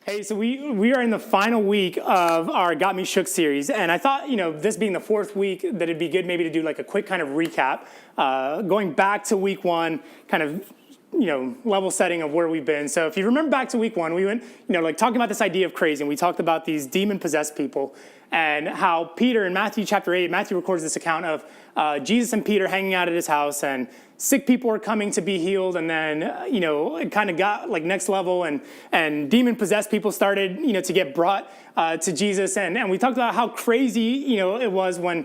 Hey, so we are in the final week of our Got Me Shook series, and I thought, this being the fourth week, that it'd be good maybe to do like a quick kind of recap, going back to week one, kind of, level setting of where we've been. So if you remember back to week one, we went, talking about this idea of crazy, and we talked about these demon-possessed people, and how Peter in Matthew chapter 8, Matthew records this account of Jesus and Peter hanging out at his house, and sick people are coming to be healed, and then, it kind of got like next level, and demon-possessed people started, to get brought to Jesus, and we talked about how crazy, it was when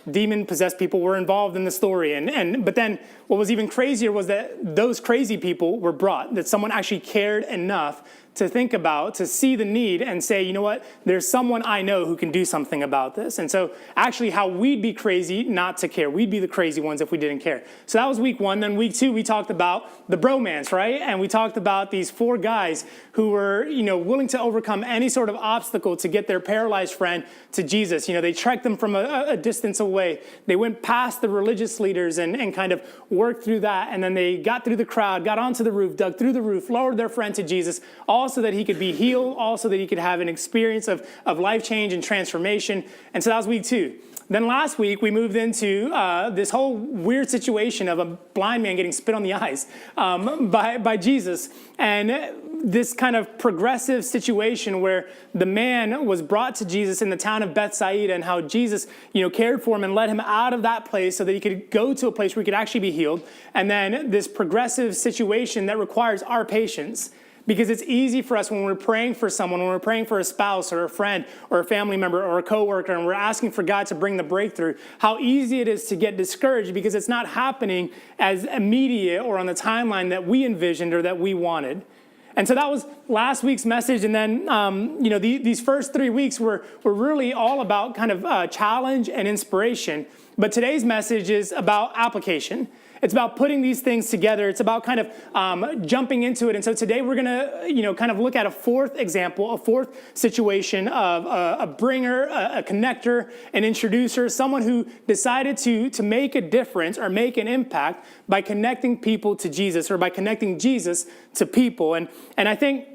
demon-possessed people were involved in the story, but then what was even crazier was that those crazy people were brought, that someone actually cared enough to think about, to see the need and say, you know what, there's someone I know who can do something about this. And so actually how we'd be crazy not to care. We'd be the crazy ones if we didn't care. So that was week one. Then week two, we talked about the bromance, right? And we talked about these four guys who were, willing to overcome any sort of obstacle to get their paralyzed friend to Jesus. They trekked them from a distance away. They went past the religious leaders and kind of worked through that. And then they got through the crowd, got onto the roof, dug through the roof, lowered their friend to Jesus, all so that he could be healed, all so that he could have an experience of life change and transformation. And so that was week two. Then last week, we moved into this whole weird situation of a blind man getting spit on the eyes by Jesus. And this kind of progressive situation where the man was brought to Jesus in the town of Bethsaida, and how Jesus, cared for him and led him out of that place so that he could go to a place where he could actually be healed. And then this progressive situation that requires our patience. Because it's easy for us when we're praying for someone, when we're praying for a spouse or a friend or a family member or a coworker, and we're asking for God to bring the breakthrough, how easy it is to get discouraged because it's not happening as immediate or on the timeline that we envisioned or that we wanted. And so that was last week's message. And then, these first 3 weeks were really all about kind of challenge and inspiration. But today's message is about application. It's about putting these things together. It's about kind of jumping into it. And so today we're going to, kind of look at a fourth example, a fourth situation of a bringer, a connector, an introducer, someone who decided to make a difference or make an impact by connecting people to Jesus, or by connecting Jesus to people. And I think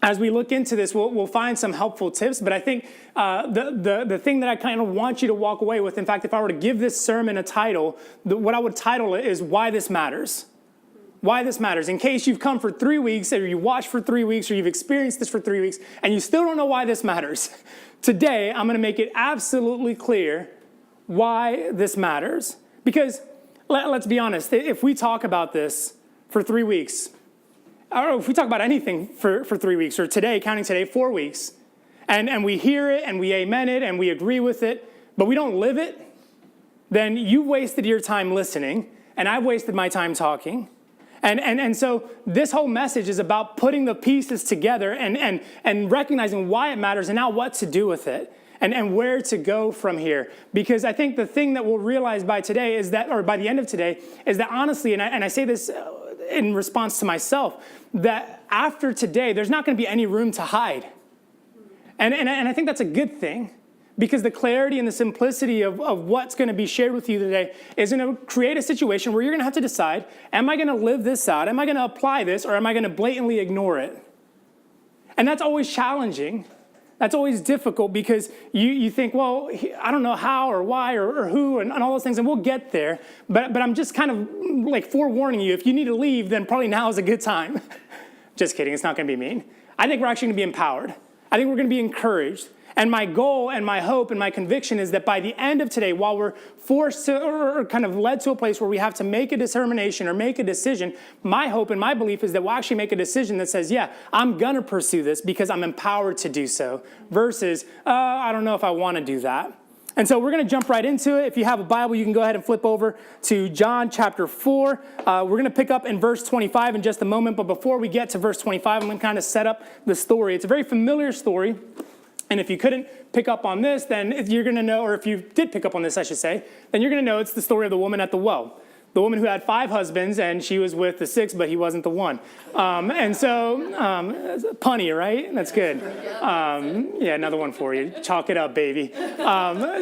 as we look into this, we'll find some helpful tips. But I think the thing that I kind of want you to walk away with, in fact, if I were to give this sermon a title, what I would title it is Why This Matters. Why this matters. In case you've come for 3 weeks, or you watched for 3 weeks, or you've experienced this for 3 weeks, and you still don't know why this matters. Today, I'm going to make it absolutely clear why this matters. Because let's be honest, if we talk about this for 3 weeks, or if we talk about anything for 3 weeks, or today, counting today, 4 weeks, and we hear it, and we amen it, and we agree with it, but we don't live it, then you've wasted your time listening, and I've wasted my time talking. And so this whole message is about putting the pieces together and recognizing why it matters, and now what to do with it, and where to go from here. Because I think the thing that we'll realize by today is that, or by the end of today, is that honestly, and I say this in response to myself, that after today, there's not going to be any room to hide. And I think that's a good thing, because the clarity and the simplicity of what's going to be shared with you today is going to create a situation where you're going to have to decide, am I going to live this out? Am I going to apply this, or am I going to blatantly ignore it? And that's always challenging. That's always difficult, because you think, well, I don't know how or why or who and all those things, and we'll get there. But I'm just kind of like forewarning you, if you need to leave, then probably now is a good time. Just kidding, it's not going to be mean. I think we're actually going to be empowered. I think we're going to be encouraged. And my goal and my hope and my conviction is that by the end of today, while we're forced to, or kind of led to a place where we have to make a determination or make a decision, my hope and my belief is that we'll actually make a decision that says, yeah, I'm going to pursue this because I'm empowered to do so, versus, I don't know if I want to do that. And so we're going to jump right into it. If you have a Bible, you can go ahead and flip over to John chapter 4. We're going to pick up in verse 25 in just a moment. But before we get to verse 25, I'm going to kind of set up the story. It's a very familiar story. And if you couldn't pick up on this, then you're going to know, or if you did pick up on this, I should say, then you're going to know it's the story of the woman at the well. the woman who had 5 husbands, and she was with the 6th, but he wasn't the one. Punny, right? That's good. Yeah, another one for you. Chalk it up, baby.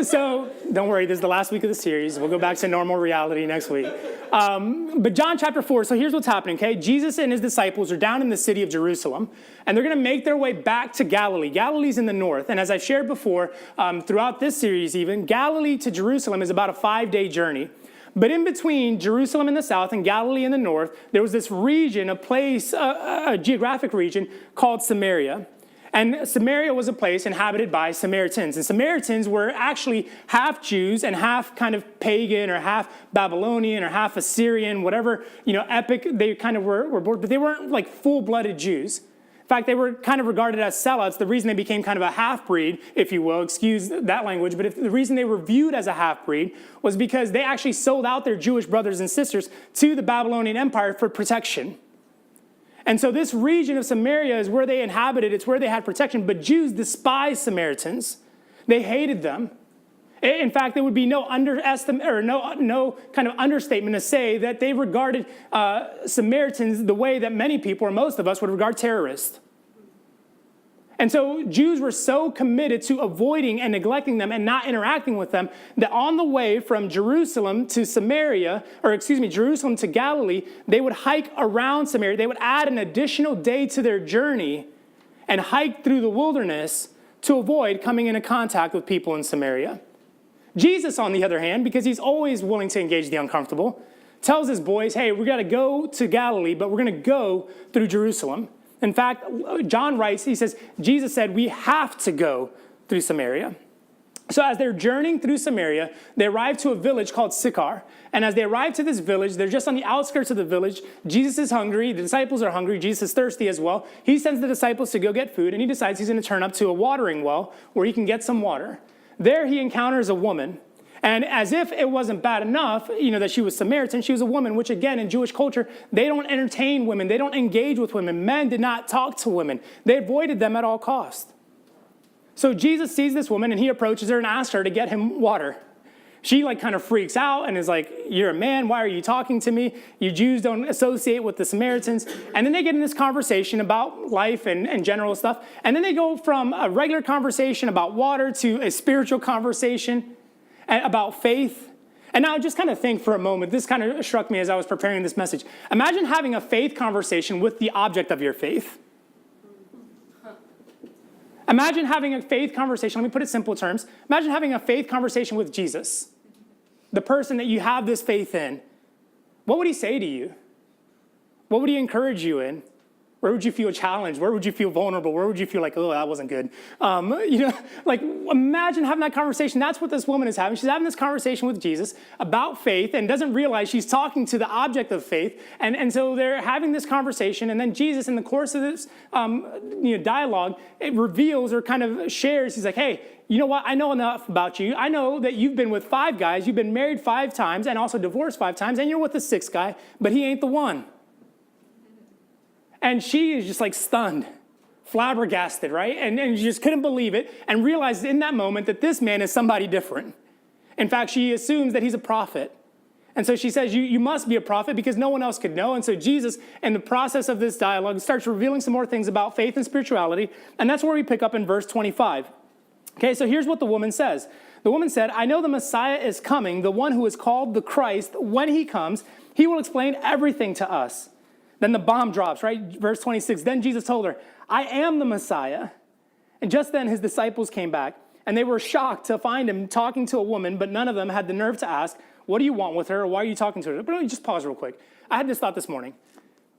So don't worry, this is the last week of the series. We'll go back to normal reality next week. But John chapter 4, so here's what's happening, okay? Jesus and his disciples are down in the city of Jerusalem, and they're going to make their way back to Galilee. Galilee's in the north, and as I've shared before, throughout this series even, Galilee to Jerusalem is about a 5-day journey. But in between Jerusalem in the south and Galilee in the north, there was this region, a place, a geographic region called Samaria. And Samaria was a place inhabited by Samaritans. And Samaritans were actually half Jews and half kind of pagan or half Babylonian or half Assyrian, whatever, epic they kind of were born, but they weren't like full-blooded Jews. In fact, they were kind of regarded as sellouts. The reason they became kind of a half-breed, if you will, excuse that language, but the reason they were viewed as a half-breed was because they actually sold out their Jewish brothers and sisters to the Babylonian Empire for protection. And so this region of Samaria is where they inhabited. It's where they had protection. But Jews despised Samaritans. They hated them. In fact, there would be no underestimate or no kind of understatement to say that they regarded Samaritans the way that many people, or most of us, would regard terrorists. And so Jews were so committed to avoiding and neglecting them and not interacting with them that on the way from Jerusalem to Jerusalem to Galilee, they would hike around Samaria. They would add an additional day to their journey and hike through the wilderness to avoid coming into contact with people in Samaria. Jesus, on the other hand, because he's always willing to engage the uncomfortable, tells his boys, hey, we got to go to Galilee, but we're going to go through Jerusalem. In fact, John writes, he says, Jesus said, we have to go through Samaria. So as they're journeying through Samaria, they arrive to a village called Sychar. And as they arrive to this village, they're just on the outskirts of the village. Jesus is hungry. The disciples are hungry. Jesus is thirsty as well. He sends the disciples to go get food, and he decides he's going to turn up to a watering well where he can get some water. There he encounters a woman. And as if it wasn't bad enough, that she was Samaritan, she was a woman, which again, in Jewish culture, they don't entertain women. They don't engage with women. Men did not talk to women. They avoided them at all costs. So Jesus sees this woman and he approaches her and asks her to get him water. She kind of freaks out and is like, you're a man, why are you talking to me? You Jews don't associate with the Samaritans. And then they get in this conversation about life and general stuff. And then they go from a regular conversation about water to a spiritual conversation about faith. And now just kind of think for a moment, this kind of struck me as I was preparing this message. Imagine having a faith conversation with the object of your faith. Imagine having a faith conversation, let me put it in simple terms. Imagine having a faith conversation with Jesus, the person that you have this faith in. What would he say to you? What would he encourage you in? Where would you feel challenged? Where would you feel vulnerable? Where would you feel like, oh, that wasn't good? Imagine having that conversation. That's what this woman is having. She's having this conversation with Jesus about faith and doesn't realize she's talking to the object of faith. And so they're having this conversation. And then Jesus, in the course of this dialogue, it reveals or kind of shares. He's like, hey, you know what? I know enough about you. I know that you've been with 5 guys. You've been married 5 times and also divorced 5 times. And you're with the 6th guy, but he ain't the one. And she is just stunned, flabbergasted, right? And she just couldn't believe it and realized in that moment that this man is somebody different. In fact, she assumes that he's a prophet. And so she says, you must be a prophet because no one else could know. And so Jesus, in the process of this dialogue, starts revealing some more things about faith and spirituality. And that's where we pick up in verse 25. Okay, so here's what the woman says. The woman said, I know the Messiah is coming, the one who is called the Christ. When he comes, he will explain everything to us. Then the bomb drops, right? Verse 26, then Jesus told her, I am the Messiah. And just then his disciples came back, and they were shocked to find him talking to a woman, but none of them had the nerve to ask, what do you want with her, or why are you talking to her? But let me just pause real quick. I had this thought this morning.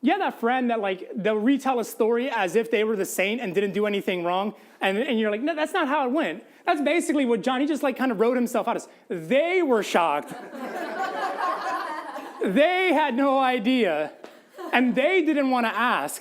Yeah, that friend that they'll retell a story as if they were the saint and didn't do anything wrong, and you're like, no, that's not how it went. That's basically what John, he just kind of wrote himself out as. They were shocked. They had no idea. And they didn't want to ask.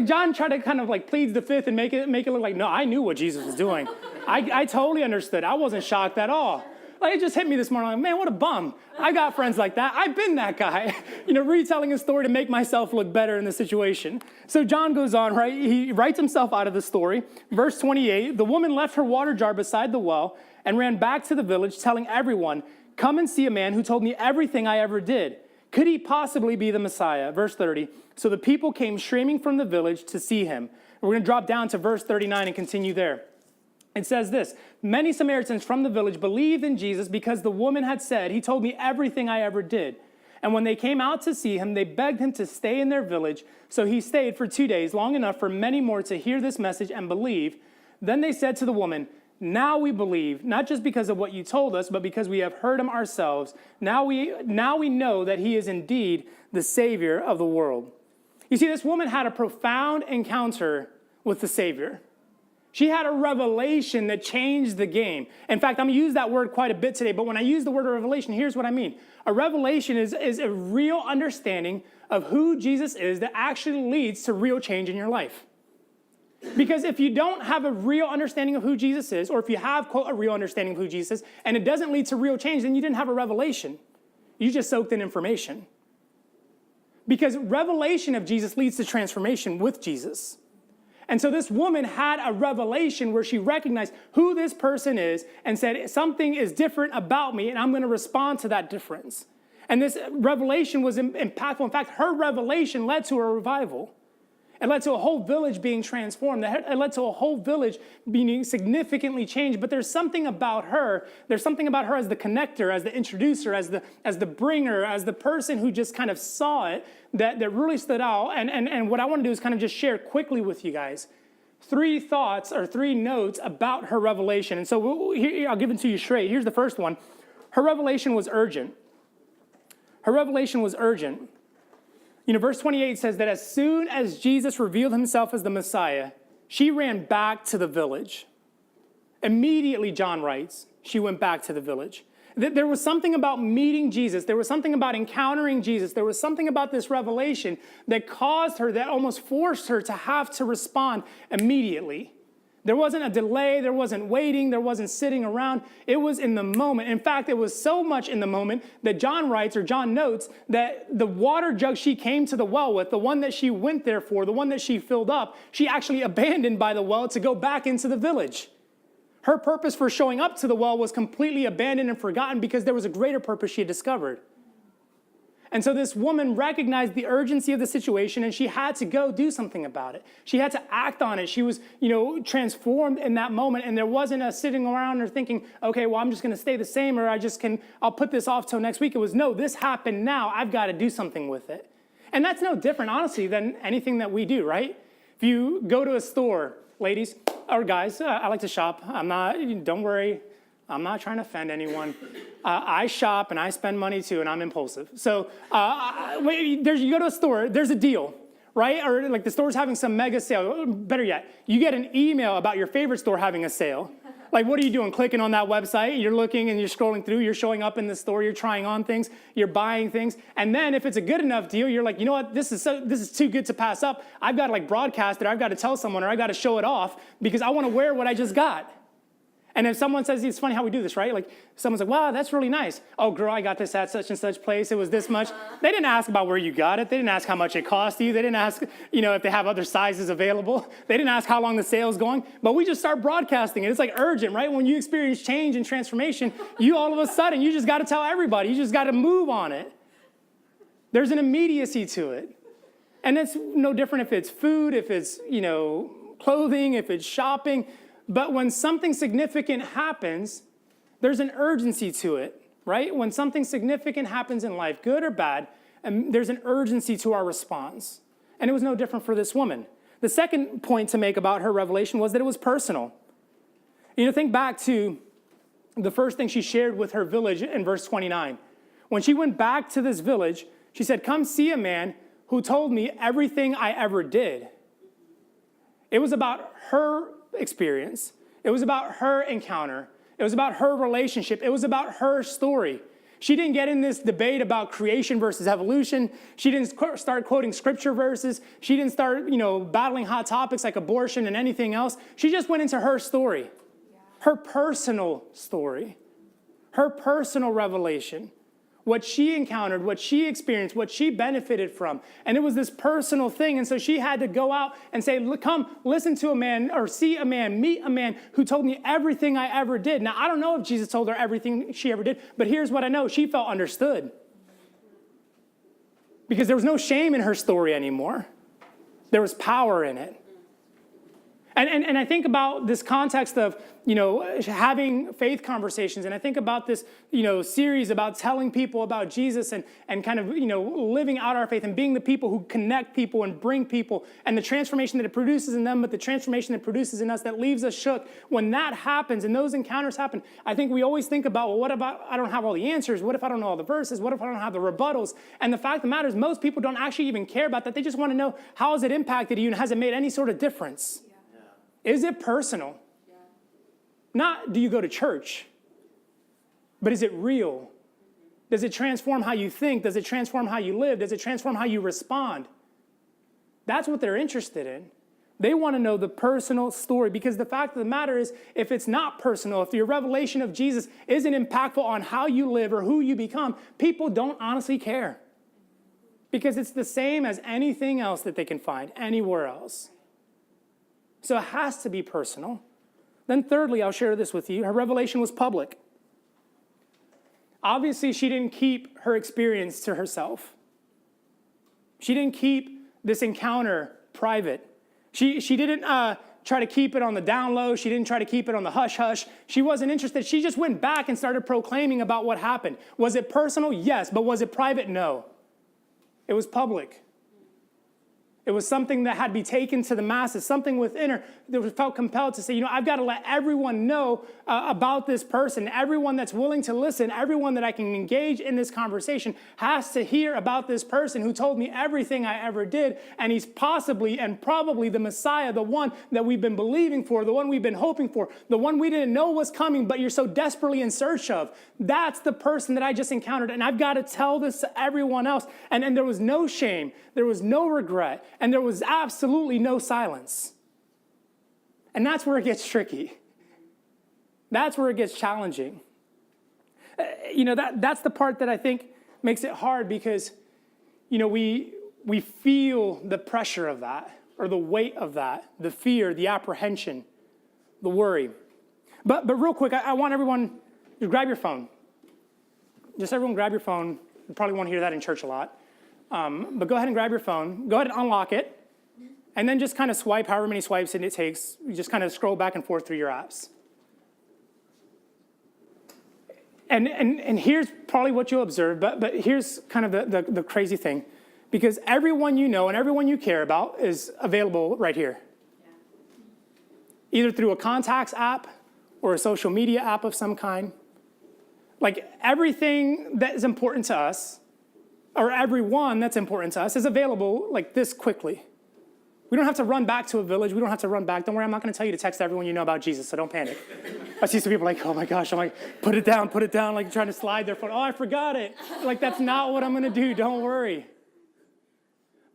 John tried to kind of plead the fifth and make it look like, no, I knew what Jesus was doing. I totally understood. I wasn't shocked at all. It just hit me this morning. Man, what a bum. I got friends like that. I've been that guy, retelling a story to make myself look better in the situation. So John goes on, right? He writes himself out of the story. Verse 28, the woman left her water jar beside the well and ran back to the village telling everyone, come and see a man who told me everything I ever did. Could he possibly be the Messiah? Verse 30. So the people came streaming from the village to see him. We're going to drop down to verse 39 and continue there. It says this: many Samaritans from the village believed in Jesus because the woman had said, he told me everything I ever did. And when they came out to see him, they begged him to stay in their village. So he stayed for 2 days, long enough for many more to hear this message and believe. Then they said to the woman, now we believe, not just because of what you told us, but because we have heard him ourselves. Now we know that he is indeed the Savior of the world. You see, this woman had a profound encounter with the Savior. She had a revelation that changed the game. In fact, I'm going to use that word quite a bit today, but when I use the word revelation, here's what I mean. A revelation is a real understanding of who Jesus is that actually leads to real change in your life. Because if you don't have a real understanding of who Jesus is, or if you have, quote, a real understanding of who Jesus is, and it doesn't lead to real change, then you didn't have a revelation. You just soaked in information. Because revelation of Jesus leads to transformation with Jesus. And so this woman had a revelation where she recognized who this person is and said, something is different about me, and I'm going to respond to that difference. And this revelation was impactful. In fact, her revelation led to a revival. It led to a whole village being transformed. It led to a whole village being significantly changed. But there's something about her. There's something about her as the connector, as the introducer, as the bringer, as the person who just kind of saw it that really stood out. And what I want to do is kind of just share quickly with you guys 3 thoughts or 3 notes about her revelation. And so I'll give it to you straight. Here's the first one. Her revelation was urgent. Her revelation was urgent. You know, verse 28 says that as soon as Jesus revealed himself as the Messiah, she ran back to the village. Immediately, John writes, she went back to the village. There was something about meeting Jesus. There was something about encountering Jesus. There was something about this revelation that caused her, that almost forced her to have to respond immediately. There wasn't a delay. There wasn't waiting. There wasn't sitting around. It was in the moment. In fact, it was so much in the moment that John writes, or John notes, that the water jug she came to the well with, the one that she went there for, the one that she filled up, she actually abandoned by the well to go back into the village. Her purpose for showing up to the well was completely abandoned and forgotten because there was a greater purpose she had discovered. And so this woman recognized the urgency of the situation, and she had to go do something about it. She had to act on it. She was, transformed in that moment, and there wasn't a sitting around or thinking, okay, well, I'm just going to stay the same, or I'll put this off till next week. It was, no, this happened now. I've got to do something with it. And that's no different, honestly, than anything that we do, right? If you go to a store, ladies or guys, I like to shop. Don't worry. I'm not trying to offend anyone. I shop and I spend money too, and I'm impulsive. So you go to a store, there's a deal, right? Or like the store's having some mega sale. Better yet, you get an email about your favorite store having a sale. Like, what are you doing? Clicking on that website, you're looking and you're scrolling through, you're showing up in the store, you're trying on things, you're buying things. And then if it's a good enough deal, you're like, you know what, this is too good to pass up. I've got to broadcast it, or I've got to tell someone, or I've got to show it off because I want to wear what I just got. And if someone says, it's funny how we do this, right? Like, someone's like, wow, that's really nice. Oh, girl, I got this at such and such place. It was this much. They didn't ask about where you got it. They didn't ask how much it cost you. They didn't ask, if they have other sizes available. They didn't ask how long the sale's going. But we just start broadcasting it. It's like urgent, right? When you experience change and transformation, you all of a sudden, you just got to tell everybody. You just got to move on it. There's an immediacy to it. And it's no different if it's food, if it's, clothing, if it's shopping. But when something significant happens, there's an urgency to it, right? When something significant happens in life, good or bad, and there's an urgency to our response. And it was no different for this woman. The second point to make about her revelation was that it was personal. Think back to the first thing she shared with her village in verse 29. When she went back to this village, she said, come see a man who told me everything I ever did. It was about her experience. It was about her encounter. It was about her relationship. It was about her story. She didn't get in this debate about creation versus evolution. She didn't start quoting scripture verses. She didn't start, battling hot topics like abortion and anything else. She just went into her story, her personal story, her personal revelation, what she encountered, what she experienced, what she benefited from. And it was this personal thing. And so she had to go out and say, look, come listen to a man or see a man, meet a man who told me everything I ever did. Now, I don't know if Jesus told her everything she ever did, but here's what I know. She felt understood. because there was no shame in her story anymore. There was power in it. And I think about this context of, having faith conversations. And I think about this, series about telling people about Jesus and kind of, living out our faith and being the people who connect people and bring people and the transformation that it produces in them, but the transformation that produces in us that leaves us shook. When that happens and those encounters happen, I think we always think about, well, what about I don't have all the answers? What if I don't know all the verses? What if I don't have the rebuttals? And the fact of the matter is most people don't actually even care about that. They just want to know, how has it impacted you and has it made any sort of difference? Is it personal? Yeah. Not do you go to church, but is it real? Does it transform how you think? Does it transform how you live? Does it transform how you respond? That's what they're interested in. They want to know the personal story, because the fact of the matter is, if it's not personal, if your revelation of Jesus isn't impactful on how you live or who you become, people don't honestly care, because it's the same as anything else that they can find anywhere else. So it has to be personal. Then thirdly, I'll share this with you. Her revelation was public. Obviously, she didn't keep her experience to herself. She didn't keep this encounter private. She didn't try to keep it on the down low. She didn't try to keep it on the hush-hush. She wasn't interested. She just went back and started proclaiming about what happened. Was it personal? Yes. But was it private? No. It was public. It was something that had to be taken to the masses, something within her that felt compelled to say, I've got to let everyone know about this person. Everyone that's willing to listen, everyone that I can engage in this conversation has to hear about this person who told me everything I ever did. And he's possibly and probably the Messiah, the one that we've been believing for, the one we've been hoping for, the one we didn't know was coming, but you're so desperately in search of. That's the person that I just encountered. And I've got to tell this to everyone else. And there was no shame. There was no regret. And there was absolutely no silence. And that's where it gets tricky. That's where it gets challenging. That's the part that I think makes it hard, because, we feel the pressure of that, or the weight of that, the fear, the apprehension, the worry. But real quick, I want everyone to grab your phone. Just everyone grab your phone. You probably won't hear that in church a lot. But go ahead and grab your phone. Go ahead and unlock it. And then just kind of swipe however many swipes it takes. You just kind of scroll back and forth through your apps. And here's probably what you'll observe, but here's kind of the crazy thing. Because everyone you know and everyone you care about is available right here. Yeah. Either through a contacts app or a social media app of some kind. Like everything that is important to us, or everyone that's important to us, is available like this quickly. We don't have to run back to a village. We don't have to run back. Don't worry, I'm not going to tell you to text everyone you know about Jesus, so don't panic. I see some people like, oh my gosh, I'm like, put it down, like trying to slide their phone. Oh, I forgot it. Like, that's not what I'm going to do. Don't worry.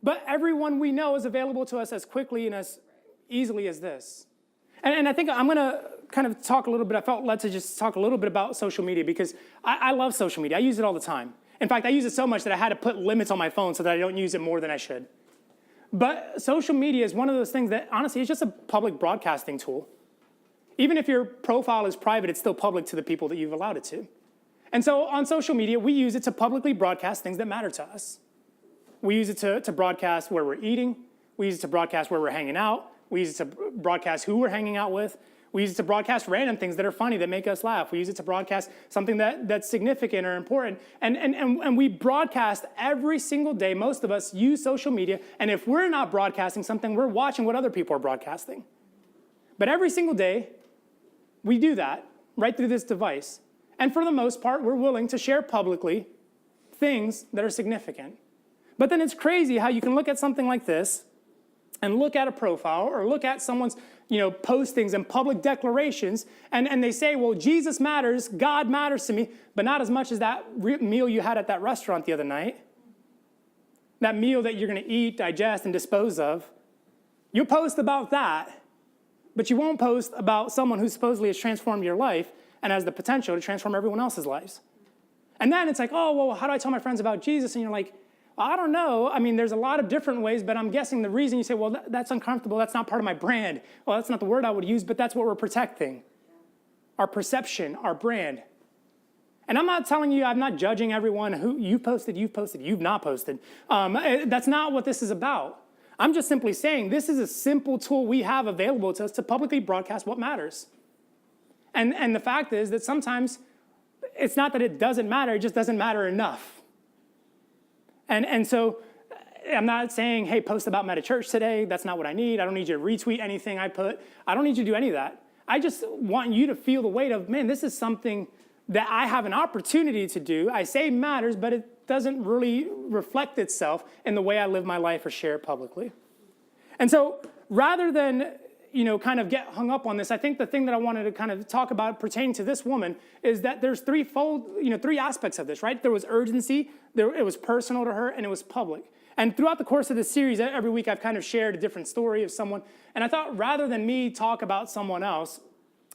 But everyone we know is available to us as quickly and as easily as this. And I think I'm going to kind of talk a little bit. I felt led to just talk a little bit about social media, because I love social media. I use it all the time. In fact, I use it so much that I had to put limits on my phone so that I don't use it more than I should. But social media is one of those things that, honestly, is just a public broadcasting tool. Even if your profile is private, it's still public to the people that you've allowed it to. And so on social media, we use it to publicly broadcast things that matter to us. We use it to broadcast where we're eating. We use it to broadcast where we're hanging out. We use it to broadcast who we're hanging out with. We use it to broadcast random things that are funny, that make us laugh. We use it to broadcast something that's significant or important. And we broadcast every single day. Most of us use social media. And if we're not broadcasting something, we're watching what other people are broadcasting. But every single day, we do that right through this device. And for the most part, we're willing to share publicly things that are significant. But then it's crazy how you can look at something like this and look at a profile or look at someone's postings and public declarations, and they say, well, Jesus matters, God matters to me, but not as much as that meal you had at that restaurant the other night, that meal that you're going to eat, digest, and dispose of. You'll post about that, but you won't post about someone who supposedly has transformed your life and has the potential to transform everyone else's lives. And then it's like, oh, well, how do I tell my friends about Jesus? And you're like, I don't know. I mean, there's a lot of different ways, but I'm guessing the reason you say, well, that's uncomfortable, that's not part of my brand. Well, that's not the word I would use, but that's what we're protecting. Our perception, our brand. And I'm not telling you, I'm not judging everyone who you've posted, you've not posted. That's not what this is about. I'm just simply saying this is a simple tool we have available to us to publicly broadcast what matters. And the fact is that sometimes it's not that it doesn't matter, it just doesn't matter enough. And so I'm not saying, hey, post about Meta Church today. That's not what I need. I don't need you to retweet anything I put. I don't need you to do any of that. I just want you to feel the weight of, man, this is something that I have an opportunity to do. I say matters, but it doesn't really reflect itself in the way I live my life or share it publicly. And so rather than, kind of get hung up on this, I think the thing that I wanted to kind of talk about pertaining to this woman is that there's three aspects of this, right? There was urgency, it was personal to her, and it was public. And throughout the course of this series, every week I've kind of shared a different story of someone. And I thought rather than me talk about someone else,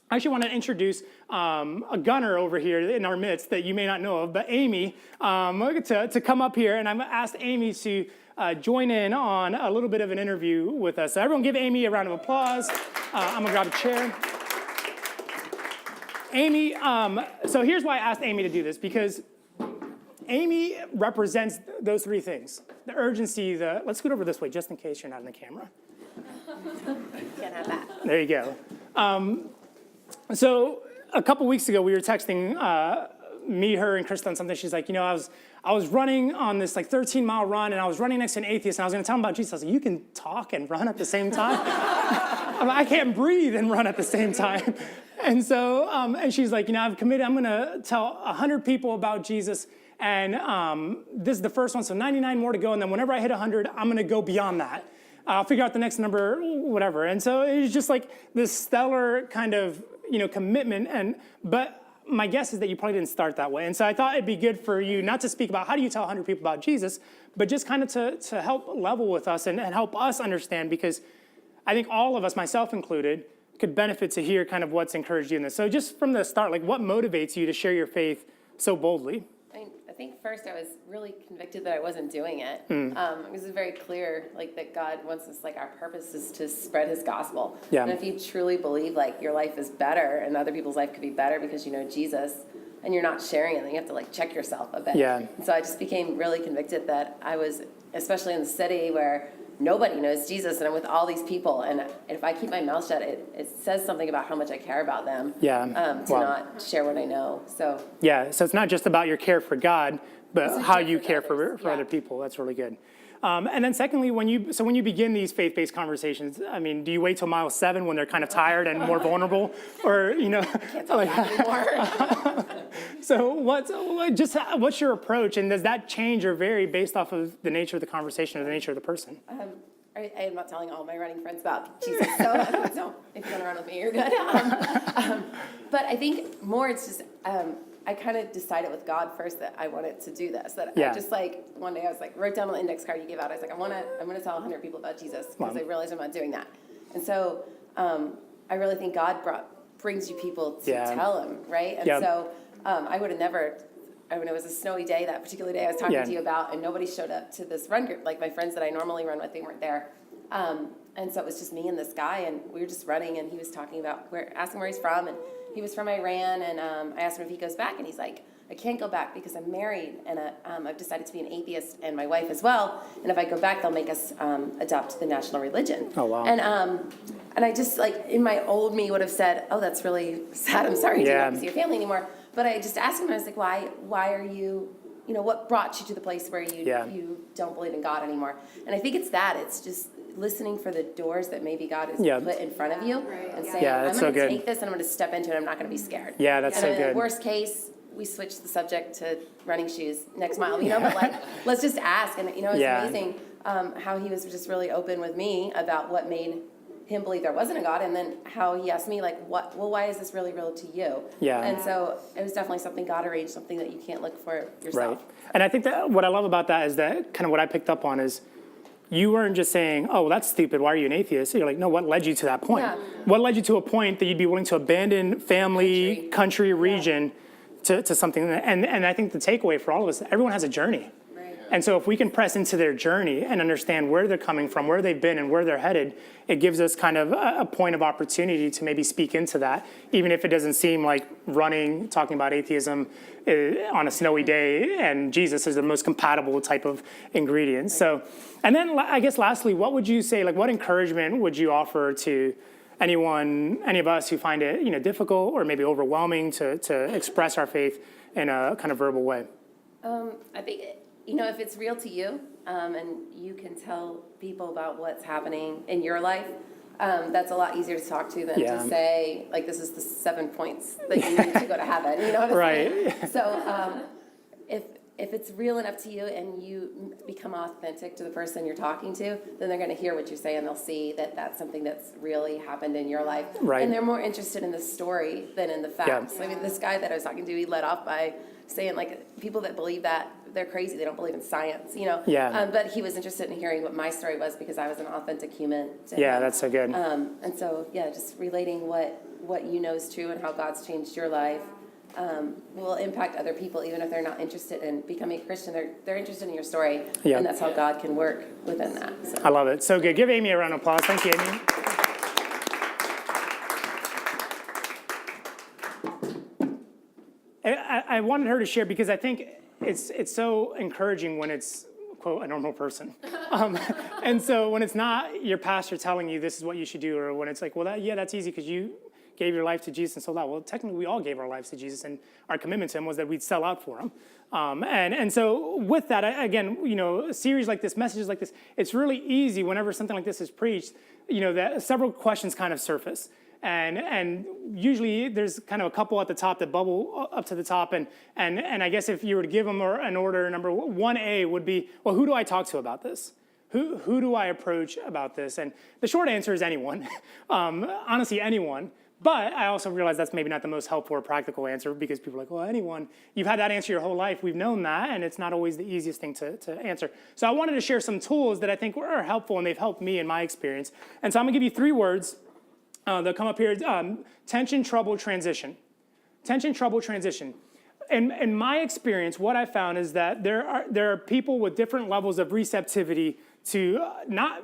I actually want to introduce a gunner over here in our midst that you may not know of, but Amy, to come up here. And I've asked Amy to join in on a little bit of an interview with us. So everyone give Amy a round of applause. I'm going to grab a chair. Amy, so here's why I asked Amy to do this, because Amy represents those three things. The urgency, let's scoot over this way just in case you're not in the camera. Can't have that. There you go. So a couple weeks ago, we were texting me, her, and Krista on something. She's like, I was running on this 13-mile run, and I was running next to an atheist, and I was going to tell him about Jesus. I was like, you can talk and run at the same time? I can't breathe and run at the same time. And so, and she's like, I've committed, I'm going to tell 100 people about Jesus, and this is the first one, so 99 more to go, and then whenever I hit 100, I'm going to go beyond that. I'll figure out the next number, whatever. And so it was just like this stellar kind of, commitment. But my guess is that you probably didn't start that way. And so I thought it'd be good for you not to speak about how do you tell 100 people about Jesus, but just kind of to help level with us and help us understand, because I think all of us, myself included, could benefit to hear kind of what's encouraged you in this. So just from the start, what motivates you to share your faith so boldly? I think first I was really convicted that I wasn't doing it. It was very clear, that God wants us, our purpose is to spread His gospel. Yeah. And if you truly believe, your life is better and other people's life could be better because you know Jesus, and you're not sharing it, then you have to, check yourself a bit. Yeah. And so I just became really convicted that I was, especially in the city where nobody knows Jesus, and I'm with all these people, and if I keep my mouth shut, it says something about how much I care about them. Yeah. To not share what I know. So yeah, so it's not just about your care for God, but how you care for Yeah. other people. That's really good. And then secondly, when you begin these faith-based conversations, do you wait till mile 7 when they're kind of tired and more vulnerable, or can't talk anymore. So what's your approach, and does that change or vary based off of the nature of the conversation or the nature of the person? I am not telling all my running friends about Jesus, so if you want to run with me, you're good. But I think more it's just I kind of decided with God first that I wanted to do this. That Yeah. I just one day I was wrote down on the index card you gave out. I was I'm going to tell 100 people about Jesus because I realized I'm not doing that. And so I really think God brings you people to tell Him, right? And so I would have never. When it was a snowy day, that particular day I was talking to you about, and nobody showed up to this run group. My friends that I normally run with, they weren't there. And so it was just me and this guy, and we were just running, and he was talking about, asking where he's from, and he was from Iran, and I asked him if he goes back, and he's like, I can't go back because I'm married, and I've decided to be an atheist, and my wife as well, and if I go back, they'll make us adopt the national religion. Oh, wow. And I just, in my old me would have said, oh, that's really sad, I'm sorry, you don't see your family anymore. But I just asked him, I was like, why are you, what brought you to the place where you don't believe in God anymore? And I think it's just listening for the doors that maybe God has put in front of you and saying, I'm going to take this and I'm going to step into it, I'm not going to be scared. Yeah, that's so good. Worst case, we switch the subject to running shoes next mile, but let's just ask. And, it's amazing how he was just really open with me about what made him believe there wasn't a God, and then how he asked me why is this really real to you? Yeah. And so it was definitely something God arranged, something that you can't look for yourself. Right. And I think that what I love about that is that kind of what I picked up on is you weren't just saying, oh, well, that's stupid, why are you an atheist? You're like, no, what led you to that point? Yeah. What led you to a point that you'd be willing to abandon family, country region to something? And I think the takeaway for all of us, everyone has a journey. Right. And so if we can press into their journey and understand where they're coming from, where they've been, and where they're headed, it gives us kind of a point of opportunity to maybe speak into that, even if it doesn't seem like talking about atheism on a snowy day and Jesus is the most compatible type of ingredient. So, and then I guess lastly, what would you say, like what encouragement would you offer to any of us who find it, difficult or maybe overwhelming to express our faith in a kind of verbal way? I think, if it's real to you, and you can tell people about what's happening in your life, that's a lot easier to talk to than to say, like, this is the 7 points that you need to go to heaven. You know what I'm saying? So if it's real enough to you and you become authentic to the person you're talking to, then they're going to hear what you say and they'll see that that's something that's really happened in your life. Right. And they're more interested in the story than in the facts. I mean, this guy that I was talking to, he led off by saying, like, people that believe that, they're crazy. They don't believe in science, But he was interested in hearing what my story was because I was an authentic human to him. That's so good. And so, just relating what you know is true and how God's changed your life will impact other people, even if they're not interested in becoming a Christian. They're interested in your story, and that's how God can work within that. So. I love it. So good. Give Amy a round of applause. Thank you, Amy. I wanted her to share because I think it's so encouraging when it's, quote, a normal person. And so when it's not your pastor telling you this is what you should do, or when it's like, well, that's easy because you gave your life to Jesus and sold out. Well, technically, we all gave our lives to Jesus, and our commitment to him was that we'd sell out for him. And so with that, again, a series like this, messages like this, it's really easy whenever something like this is preached, that several questions kind of surface. And usually there's kind of a couple at the top that bubble up to the top. And I guess if you were to give them an order, number 1A would be, well, who do I talk to about this? Who do I approach about this? And the short answer is anyone. Honestly, anyone. But I also realize that's maybe not the most helpful or practical answer because people are like, well, anyone. You've had that answer your whole life. We've known that, and it's not always the easiest thing to answer. So I wanted to share some tools that I think are helpful, and they've helped me in my experience. And so I'm going to give you 3 words. They'll come up here. Tension, trouble, transition. Tension, trouble, transition. In my experience, what I found is that there are people with different levels of receptivity to not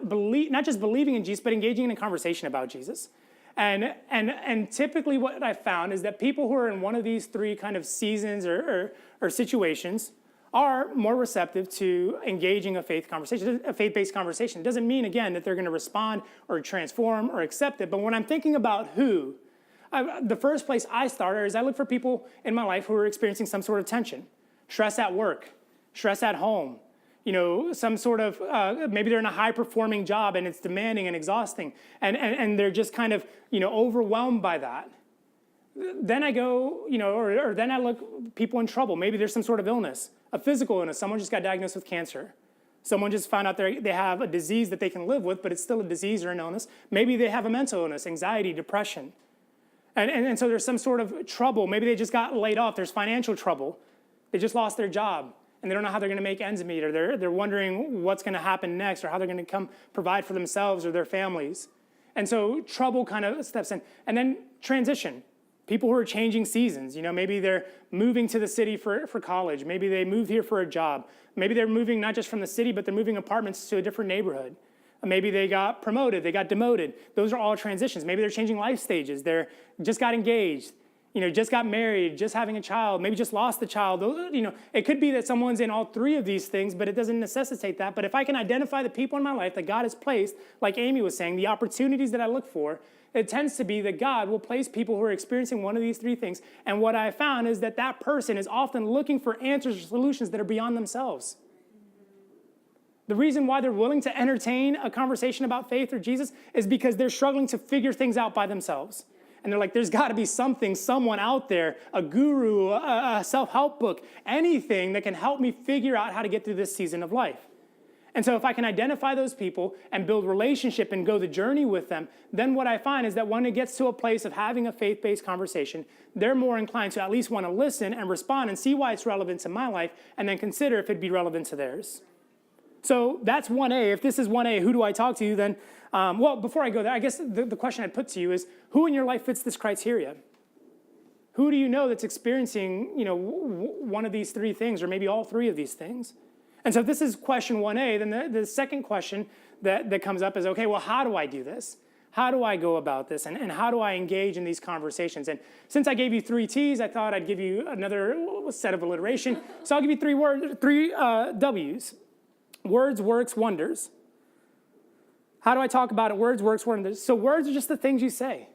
just believing in Jesus, but engaging in a conversation about Jesus. And typically what I found is that people who are in one of these 3 kind of seasons or situations are more receptive to engaging a faith-based conversation. It doesn't mean, again, that they're going to respond or transform or accept it. But when I'm thinking about the first place I started is I look for people in my life who are experiencing some sort of tension, stress at work, stress at home, some sort of, maybe they're in a high-performing job and it's demanding and exhausting, and they're just kind of, overwhelmed by that. Then I go, or then I look people in trouble. Maybe there's some sort of illness, a physical illness. Someone just got diagnosed with cancer. Someone just found out they have a disease that they can live with, but it's still a disease or an illness. Maybe they have a mental illness, anxiety, depression. And so there's some sort of trouble. Maybe they just got laid off. There's financial trouble. They just lost their job, and they don't know how they're going to make ends meet, or they're wondering what's going to happen next, or how they're going to come provide for themselves or their families. And so trouble kind of steps in. And then transition. People who are changing seasons, maybe they're moving to the city for college. Maybe they moved here for a job. Maybe they're moving not just from the city, but they're moving apartments to a different neighborhood. Maybe they got promoted, they got demoted. Those are all transitions. Maybe they're changing life stages. They're just got engaged, just got married, just having a child, maybe just lost the child. It could be that someone's in all 3 of these things, but it doesn't necessitate that. But if I can identify the people in my life that God has placed, like Amy was saying, the opportunities that I look for, it tends to be that God will place people who are experiencing one of these 3 things. And what I found is that person is often looking for answers or solutions that are beyond themselves. The reason why they're willing to entertain a conversation about faith or Jesus is because they're struggling to figure things out by themselves. And they're like, there's got to be someone out there, a guru, a self-help book, anything that can help me figure out how to get through this season of life. And so if I can identify those people and build relationship and go the journey with them, then what I find is that when it gets to a place of having a faith-based conversation, they're more inclined to at least want to listen and respond and see why it's relevant to my life, and then consider if it'd be relevant to theirs. So that's 1A. If this is 1A, who do I talk to? Then, before I go there, I guess the question I'd put to you is, who in your life fits this criteria? Who do you know that's experiencing, one of these 3 things, or maybe all 3 of these things? And so this is question 1A. Then the second question that comes up is, okay, well, how do I do this? How do I go about this? And how do I engage in these conversations? And since I gave you 3 T's, I thought I'd give you another set of alliteration. So I'll give you 3 W's. Words, works, wonders. How do I talk about it? Words, works, wonders. So words are just the things you say.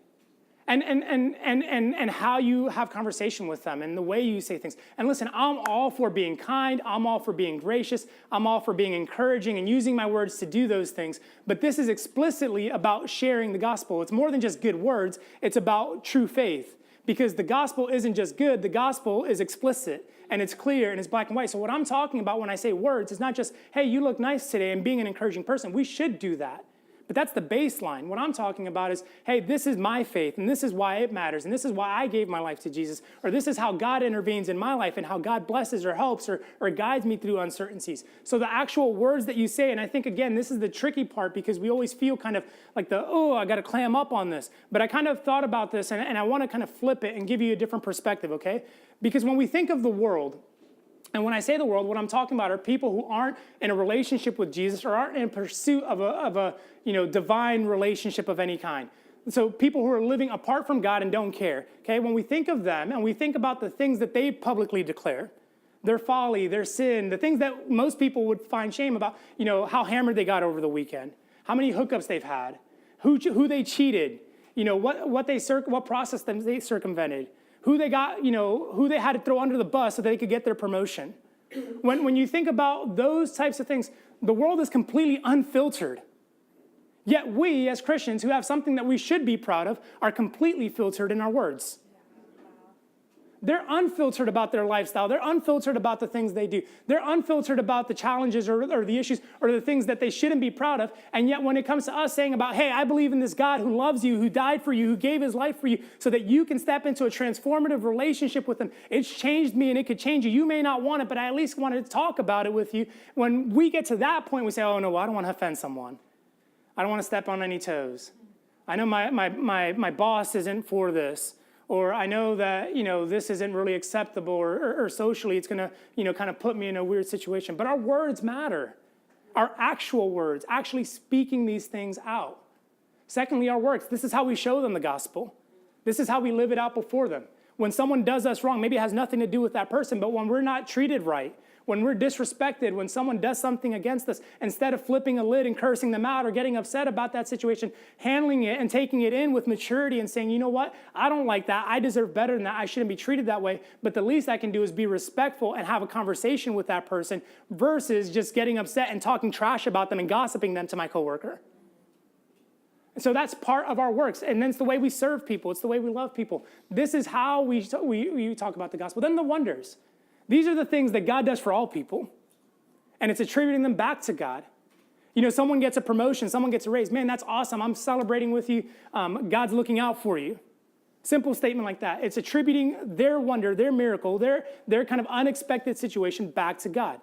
And how you have conversation with them and the way you say things. And listen, I'm all for being kind. I'm all for being gracious. I'm all for being encouraging and using my words to do those things. But this is explicitly about sharing the gospel. It's more than just good words. It's about true faith. Because the gospel isn't just good. The gospel is explicit and it's clear and it's black and white. So what I'm talking about when I say words is not just, hey, you look nice today and being an encouraging person. We should do that. But that's the baseline. What I'm talking about is, hey, this is my faith, and this is why it matters, and this is why I gave my life to Jesus, or this is how God intervenes in my life and how God blesses or helps or guides me through uncertainties. So the actual words that you say, and I think, again, this is the tricky part because we always feel kind of like I got to clam up on this. But I kind of thought about this, and I want to kind of flip it and give you a different perspective, okay? Because when we think of the world, and when I say the world, what I'm talking about are people who aren't in a relationship with Jesus or aren't in pursuit of a divine relationship of any kind. So people who are living apart from God and don't care. Okay, when we think of them and we think about the things that they publicly declare, their folly, their sin, the things that most people would find shame about, how hammered they got over the weekend, how many hookups they've had, who they cheated, what process they circumvented, who they got, who they had to throw under the bus so they could get their promotion. When you think about those types of things, the world is completely unfiltered. Yet we, as Christians who have something that we should be proud of, are completely filtered in our words. They're unfiltered about their lifestyle. They're unfiltered about the things they do. They're unfiltered about the challenges or the issues or the things that they shouldn't be proud of. And yet when it comes to us saying about, hey, I believe in this God who loves you, who died for you, who gave his life for you so that you can step into a transformative relationship with him. It's changed me and it could change you. You may not want it, but I at least wanted to talk about it with you. When we get to that point, we say, oh, no, I don't want to offend someone. I don't want to step on any toes. I know my boss isn't for this. Or I know that, this isn't really acceptable or socially it's going to, kind of put me in a weird situation. But our words matter. Our actual words, actually speaking these things out. Secondly, our works. This is how we show them the gospel. This is how we live it out before them. When someone does us wrong, maybe it has nothing to do with that person, but when we're not treated right, when we're disrespected, when someone does something against us, instead of flipping a lid and cursing them out or getting upset about that situation, handling it and taking it in with maturity and saying, you know what, I don't like that. I deserve better than that. I shouldn't be treated that way. But the least I can do is be respectful and have a conversation with that person versus just getting upset and talking trash about them and gossiping them to my coworker. And so that's part of our works. And then it's the way we serve people. It's the way we love people. This is how we talk about the gospel. Then the wonders. These are the things that God does for all people, and it's attributing them back to God. Someone gets a promotion, someone gets a raise. Man, that's awesome. I'm celebrating with you. God's looking out for you. Simple statement like that. It's attributing their wonder, their miracle, their kind of unexpected situation back to God.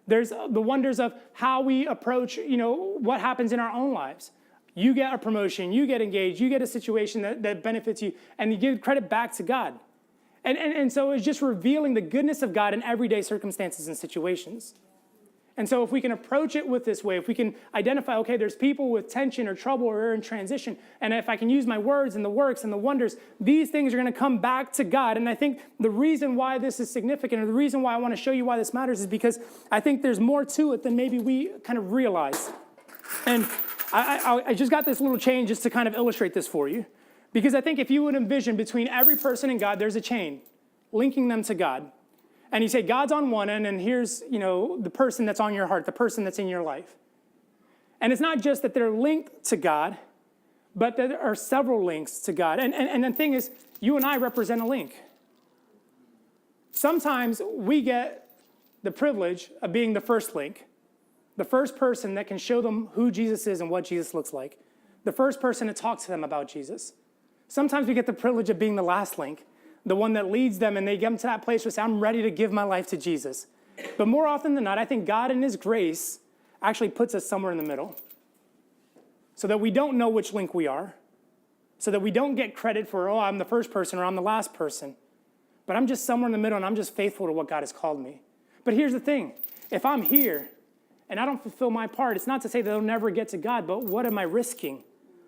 There's the wonders of how we approach, what happens in our own lives. You get a promotion, you get engaged, you get a situation that benefits you, and you give credit back to God. And so it's just revealing the goodness of God in everyday circumstances and situations. And so if we can approach it with this way, if we can identify, okay, there's people with tension or trouble or are in transition, and if I can use my words and the works and the wonders, these things are going to come back to God. And I think the reason why this is significant, or the reason why I want to show you why this matters, is because I think there's more to it than maybe we kind of realize. And I just got this little chain just to kind of illustrate this for you. Because I think if you would envision between every person and God, there's a chain linking them to God. And you say, God's on one end, and here's, the person that's on your heart, the person that's in your life. And it's not just that they're linked to God, but there are several links to God. And the thing is, you and I represent a link. Sometimes we get the privilege of being the first link, the first person that can show them who Jesus is and what Jesus looks like, the first person to talk to them about Jesus. Sometimes we get the privilege of being the last link, the one that leads them and they get them to that place where they say, I'm ready to give my life to Jesus. But more often than not, I think God in his grace actually puts us somewhere in the middle so that we don't know which link we are, so that we don't get credit for, I'm the first person or I'm the last person. But I'm just somewhere in the middle and I'm just faithful to what God has called me. But here's the thing. if I'm here and I don't fulfill my part, it's not to say that I'll never get to God, but what am I risking?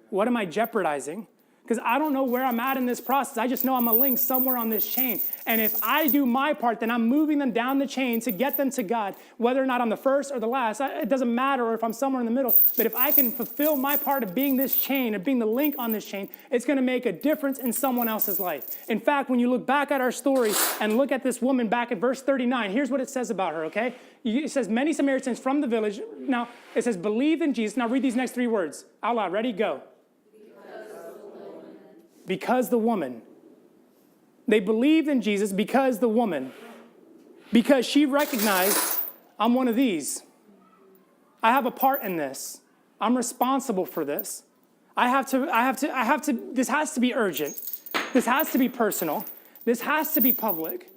What am I jeopardizing? Because I don't know where I'm at in this process. I just know I'm a link somewhere on this chain. And if I do my part, then I'm moving them down the chain to get them to God, whether or not I'm the first or the last. It doesn't matter, or if I'm somewhere in the middle. But if I can fulfill my part of being this chain, of being the link on this chain, it's going to make a difference in someone else's life. In fact, when you look back at our story and look at this woman back at verse 39, here's what it says about her, okay? It says, many Samaritans from the village. Now, it says, believe in Jesus. Now, read these next three words out loud. Ready? Go. Because the woman. They believed in Jesus because the woman. Because she recognized, I'm one of these. I have a part in this. I'm responsible for this. This has to be urgent. This has to be personal. This has to be public.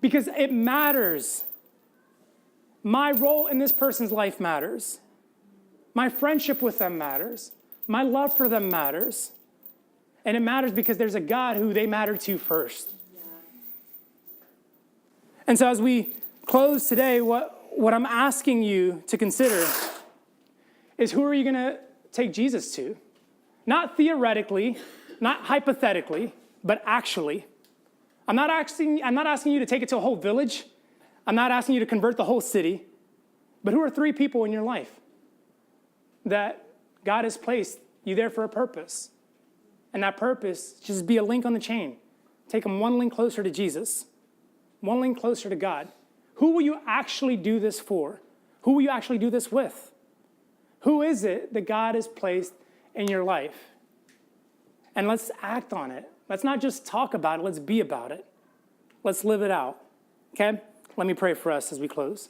Because it matters. My role in this person's life matters. My friendship with them matters. My love for them matters. And it matters because there's a God who they matter to first. Yeah. And so as we close today, what I'm asking you to consider is, who are you going to take Jesus to? Not theoretically, not hypothetically, but actually. I'm not asking you to take it to a whole village. I'm not asking you to convert the whole city. But who are three people in your life that God has placed you there for a purpose? And that purpose, just be a link on the chain. Take them one link closer to Jesus, one link closer to God. Who will you actually do this for? Who will you actually do this with? Who is it that God has placed in your life? And let's act on it. Let's not just talk about it. Let's be about it. Let's live it out. Okay? Let me pray for us as we close.